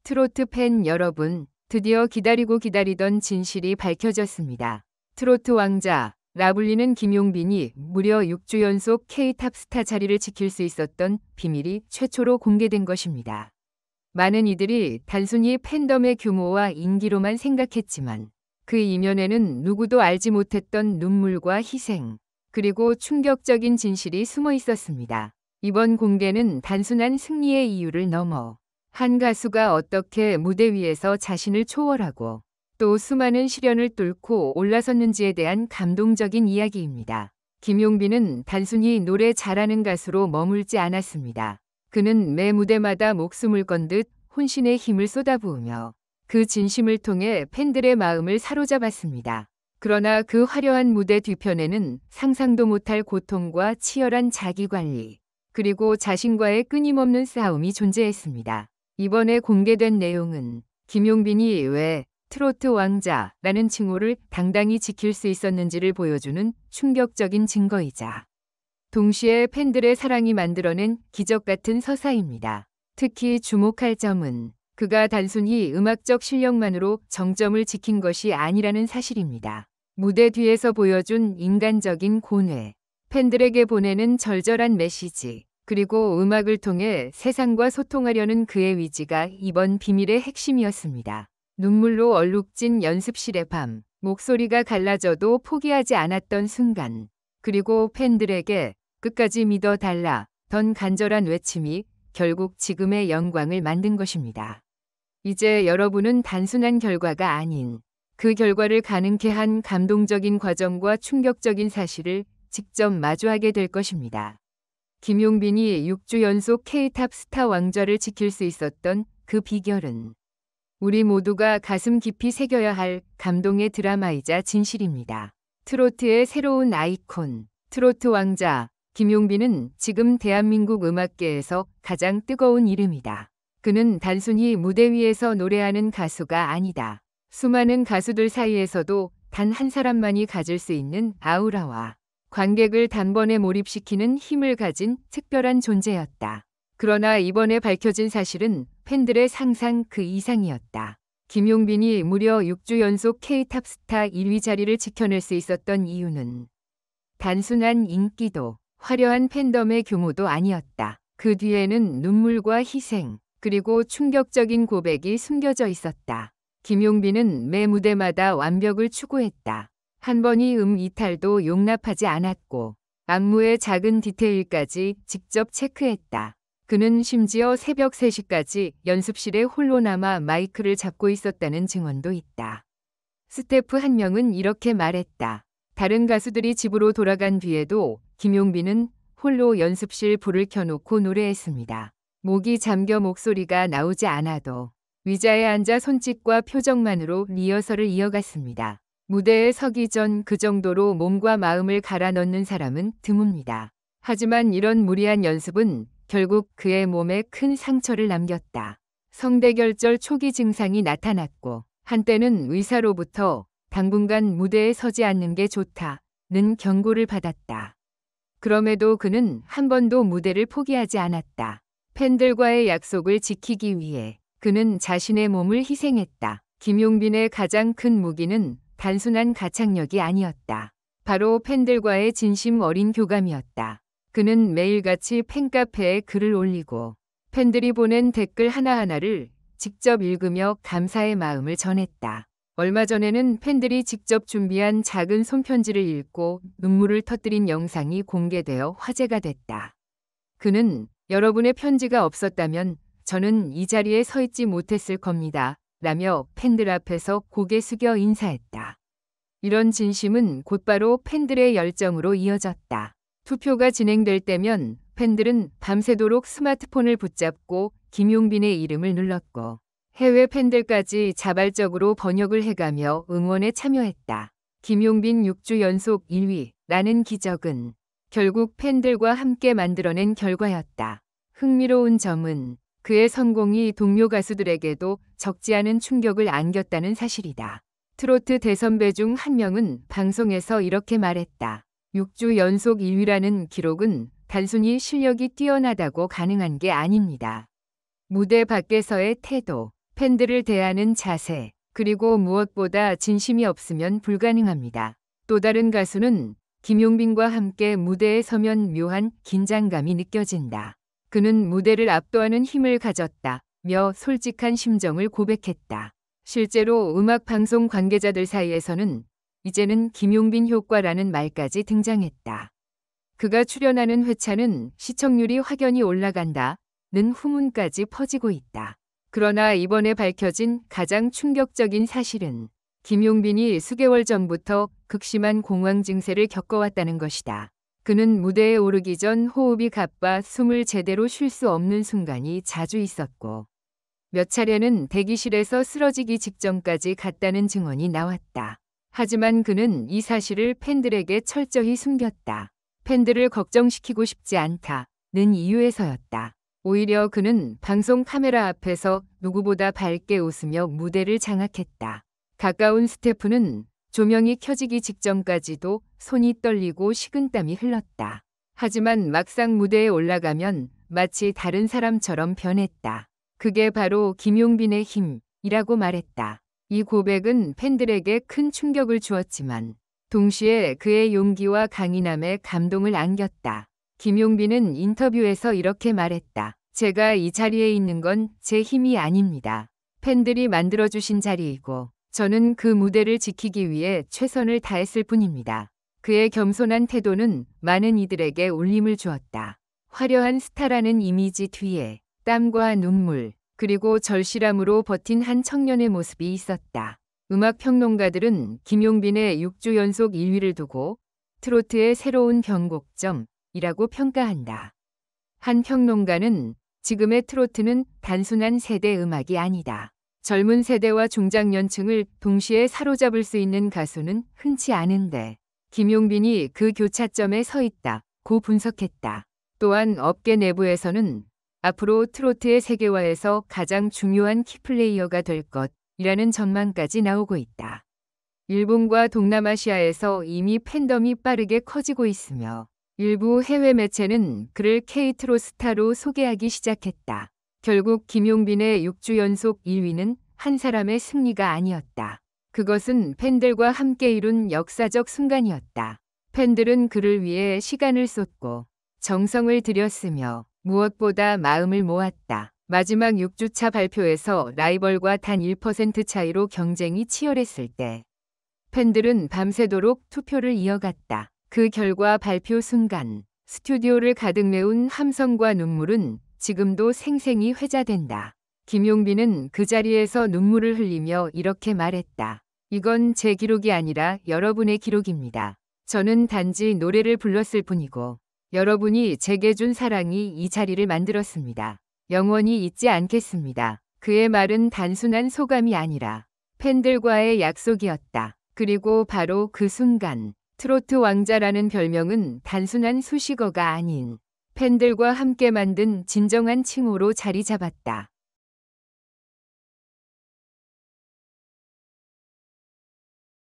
트로트 팬 여러분, 드디어 기다리고 기다리던 진실이 밝혀졌습니다. 트로트 왕자라 불리는 김용빈이 무려 6주 연속 K-탑 스타 자리를 지킬 수 있었던 비밀이 최초로 공개된 것입니다. 많은 이들이 단순히 팬덤의 규모와 인기로만 생각했지만 그 이면에는 누구도 알지 못했던 눈물과 희생, 그리고 충격적인 진실이 숨어 있었습니다. 이번 공개는 단순한 승리의 이유를 넘어 한 가수가 어떻게 무대 위에서 자신을 초월하고 또 수많은 시련을 뚫고 올라섰는지에 대한 감동적인 이야기입니다. 김용빈은 단순히 노래 잘하는 가수로 머물지 않았습니다. 그는 매 무대마다 목숨을 건 듯 혼신의 힘을 쏟아부으며 그 진심을 통해 팬들의 마음을 사로잡았습니다. 그러나 그 화려한 무대 뒤편에는 상상도 못할 고통과 치열한 자기관리, 그리고 자신과의 끊임없는 싸움이 존재했습니다. 이번에 공개된 내용은 김용빈이 왜 트로트 왕자라는 칭호를 당당히 지킬 수 있었는지를 보여주는 충격적인 증거이자 동시에 팬들의 사랑이 만들어낸 기적 같은 서사입니다. 특히 주목할 점은 그가 단순히 음악적 실력만으로 정점을 지킨 것이 아니라는 사실입니다. 무대 뒤에서 보여준 인간적인 고뇌, 팬들에게 보내는 절절한 메시지, 그리고 음악을 통해 세상과 소통하려는 그의 의지가 이번 비밀의 핵심이었습니다. 눈물로 얼룩진 연습실의 밤, 목소리가 갈라져도 포기하지 않았던 순간, 그리고 팬들에게 끝까지 믿어달라 던 간절한 외침이 결국 지금의 영광을 만든 것입니다. 이제 여러분은 단순한 결과가 아닌 그 결과를 가능케 한 감동적인 과정과 충격적인 사실을 직접 마주하게 될 것입니다. 김용빈이 6주 연속 K-탑 스타 왕좌를 지킬 수 있었던 그 비결은 우리 모두가 가슴 깊이 새겨야 할 감동의 드라마이자 진실입니다. 트로트의 새로운 아이콘, 트로트 왕자 김용빈은 지금 대한민국 음악계에서 가장 뜨거운 이름이다. 그는 단순히 무대 위에서 노래하는 가수가 아니다. 수많은 가수들 사이에서도 단 한 사람만이 가질 수 있는 아우라와 관객을 단번에 몰입시키는 힘을 가진 특별한 존재였다. 그러나 이번에 밝혀진 사실은 팬들의 상상 그 이상이었다. 김용빈이 무려 6주 연속 K-탑 스타 1위 자리를 지켜낼 수 있었던 이유는 단순한 인기도 화려한 팬덤의 규모도 아니었다. 그 뒤에는 눈물과 희생, 그리고 충격적인 고백이 숨겨져 있었다. 김용빈은 매 무대마다 완벽을 추구했다. 한 번의 이탈도 용납하지 않았고 안무의 작은 디테일까지 직접 체크했다. 그는 심지어 새벽 3시까지 연습실에 홀로 남아 마이크를 잡고 있었다는 증언도 있다. 스태프 한 명은 이렇게 말했다. 다른 가수들이 집으로 돌아간 뒤에도 김용빈은 홀로 연습실 불을 켜놓고 노래했습니다. 목이 잠겨 목소리가 나오지 않아도 의자에 앉아 손짓과 표정만으로 리허설을 이어갔습니다. 무대에 서기 전 그 정도로 몸과 마음을 갈아 넣는 사람은 드뭅니다. 하지만 이런 무리한 연습은 결국 그의 몸에 큰 상처를 남겼다. 성대결절 초기 증상이 나타났고 한때는 의사로부터 당분간 무대에 서지 않는 게 좋다는 경고를 받았다. 그럼에도 그는 한 번도 무대를 포기하지 않았다. 팬들과의 약속을 지키기 위해 그는 자신의 몸을 희생했다. 김용빈의 가장 큰 무기는 단순한 가창력이 아니었다. 바로 팬들과의 진심 어린 교감이었다. 그는 매일같이 팬카페에 글을 올리고 팬들이 보낸 댓글 하나하나를 직접 읽으며 감사의 마음을 전했다. 얼마 전에는 팬들이 직접 준비한 작은 손편지를 읽고 눈물을 터뜨린 영상이 공개되어 화제가 됐다. 그는 여러분의 편지가 없었다면 저는 이 자리에 서 있지 못했을 겁니다. 라며 팬들 앞에서 고개 숙여 인사했다. 이런 진심은 곧바로 팬들의 열정으로 이어졌다. 투표가 진행될 때면 팬들은 밤새도록 스마트폰을 붙잡고 김용빈의 이름을 눌렀고 해외 팬들까지 자발적으로 번역을 해가며 응원에 참여했다. 김용빈 6주 연속 1위라는 기적은 결국 팬들과 함께 만들어낸 결과였다. 흥미로운 점은 그의 성공이 동료 가수들에게도 적지 않은 충격을 안겼다는 사실이다. 트로트 대선배 중 한 명은 방송에서 이렇게 말했다. 6주 연속 1위라는 기록은 단순히 실력이 뛰어나다고 가능한 게 아닙니다. 무대 밖에서의 태도, 팬들을 대하는 자세, 그리고 무엇보다 진심이 없으면 불가능합니다. 또 다른 가수는 김용빈과 함께 무대에 서면 묘한 긴장감이 느껴진다. 그는 무대를 압도하는 힘을 가졌다며 솔직한 심정을 고백했다. 실제로 음악방송 관계자들 사이에서는 이제는 김용빈 효과라는 말까지 등장했다. 그가 출연하는 회차는 시청률이 확연히 올라간다는 후문까지 퍼지고 있다. 그러나 이번에 밝혀진 가장 충격적인 사실은 김용빈이 수개월 전부터 극심한 공황 증세를 겪어왔다는 것이다. 그는 무대에 오르기 전 호흡이 가빠 숨을 제대로 쉴 수 없는 순간이 자주 있었고 몇 차례는 대기실에서 쓰러지기 직전까지 갔다는 증언이 나왔다. 하지만 그는 이 사실을 팬들에게 철저히 숨겼다. 팬들을 걱정시키고 싶지 않다는 이유에서였다. 오히려 그는 방송 카메라 앞에서 누구보다 밝게 웃으며 무대를 장악했다. 가까운 스태프는 조명이 켜지기 직전까지도 손이 떨리고 식은땀이 흘렀다. 하지만 막상 무대에 올라가면 마치 다른 사람처럼 변했다. 그게 바로 김용빈의 힘이라고 말했다. 이 고백은 팬들에게 큰 충격을 주었지만 동시에 그의 용기와 강인함에 감동을 안겼다. 김용빈은 인터뷰에서 이렇게 말했다. 제가 이 자리에 있는 건 제 힘이 아닙니다. 팬들이 만들어주신 자리이고 저는 그 무대를 지키기 위해 최선을 다했을 뿐입니다. 그의 겸손한 태도는 많은 이들에게 울림을 주었다. 화려한 스타라는 이미지 뒤에 땀과 눈물, 그리고 절실함으로 버틴 한 청년의 모습이 있었다. 음악평론가들은 김용빈의 6주 연속 1위를 두고 트로트의 새로운 변곡점이라고 평가한다. 한 평론가는 지금의 트로트는 단순한 세대 음악이 아니다. 젊은 세대와 중장년층을 동시에 사로잡을 수 있는 가수는 흔치 않은데 김용빈이 그 교차점에 서 있다고 분석했다. 또한 업계 내부에서는 앞으로 트로트의 세계화에서 가장 중요한 키플레이어가 될 것이라는 전망까지 나오고 있다. 일본과 동남아시아에서 이미 팬덤이 빠르게 커지고 있으며 일부 해외 매체는 그를 K트로 스타로 소개하기 시작했다. 결국 김용빈의 6주 연속 1위는 한 사람의 승리가 아니었다. 그것은 팬들과 함께 이룬 역사적 순간이었다. 팬들은 그를 위해 시간을 쏟고 정성을 들였으며 무엇보다 마음을 모았다. 마지막 6주차 발표에서 라이벌과 단 1% 차이로 경쟁이 치열했을 때 팬들은 밤새도록 투표를 이어갔다. 그 결과 발표 순간 스튜디오를 가득 메운 함성과 눈물은 지금도 생생히 회자된다. 김용빈은 그 자리에서 눈물을 흘리며 이렇게 말했다. 이건 제 기록이 아니라 여러분의 기록입니다. 저는 단지 노래를 불렀을 뿐이고 여러분이 제게 준 사랑이 이 자리를 만들었습니다. 영원히 잊지 않겠습니다. 그의 말은 단순한 소감이 아니라 팬들과의 약속이었다. 그리고 바로 그 순간 트로트 왕자라는 별명은 단순한 수식어가 아닌 팬들과 함께 만든 진정한 칭호로 자리 잡았다.